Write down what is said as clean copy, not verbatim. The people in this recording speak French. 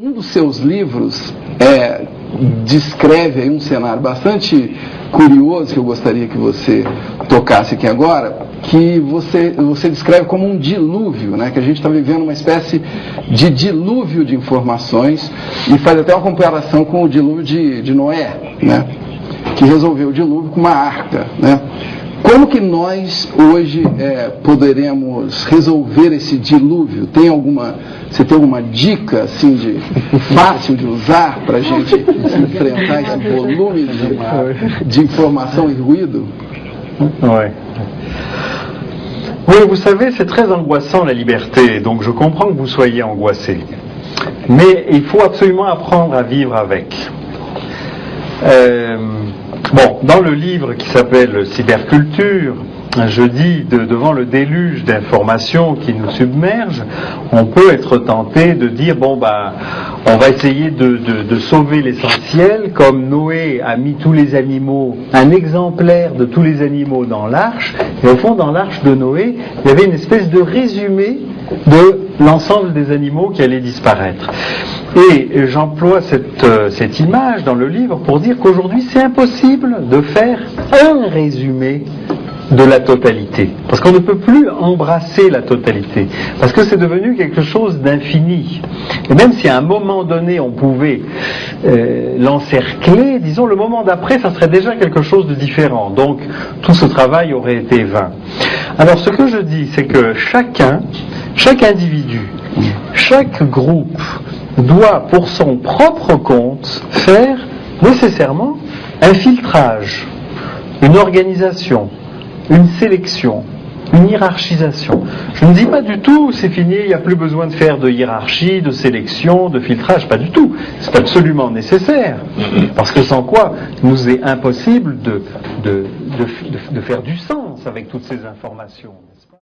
Um dos seus livros descreve aí um cenário bastante curioso que eu gostaria que você tocasse aqui agora, que você descreve como um dilúvio, né? Que a gente está vivendo uma espécie de dilúvio de informações e faz até uma comparação com o dilúvio de Noé, né? Que resolveu o dilúvio com uma arca, né? Como que nós hoje poderemos resolver esse dilúvio? Você tem alguma dica assim fácil de usar para a gente enfrentar esse volume de informação et ruído? Ouais. Oui, vous savez, c'est très angoissant la liberté, donc je comprends que vous soyez angoissé. Mais il faut absolument apprendre à vivre avec. Bon, dans le livre qui s'appelle Cyberculture, je dis devant le déluge d'informations qui nous submerge, on peut être tenté de dire bon bah on va essayer de sauver l'essentiel, comme Noé a mis tous les animaux, un exemplaire de tous les animaux dans l'arche, et au fond dans l'arche de Noé, il y avait une espèce de résumé de l'ensemble des animaux qui allaient disparaître. Et j'emploie cette image dans le livre pour dire qu'aujourd'hui c'est impossible de faire un résumé de la totalité, parce qu'on ne peut plus embrasser la totalité, parce que c'est devenu quelque chose d'infini. Et même si à un moment donné on pouvait l'encercler, disons le moment d'après ça serait déjà quelque chose de différent, donc tout ce travail aurait été vain. Alors ce que je dis, c'est que chaque individu, chaque groupe doit pour son propre compte faire nécessairement un filtrage, une organisation, une sélection, une hiérarchisation. Je ne dis pas du tout, c'est fini, il n'y a plus besoin de faire de hiérarchie, de sélection, de filtrage, pas du tout. C'est absolument nécessaire, parce que sans quoi, il nous est impossible de faire du sens avec toutes ces informations.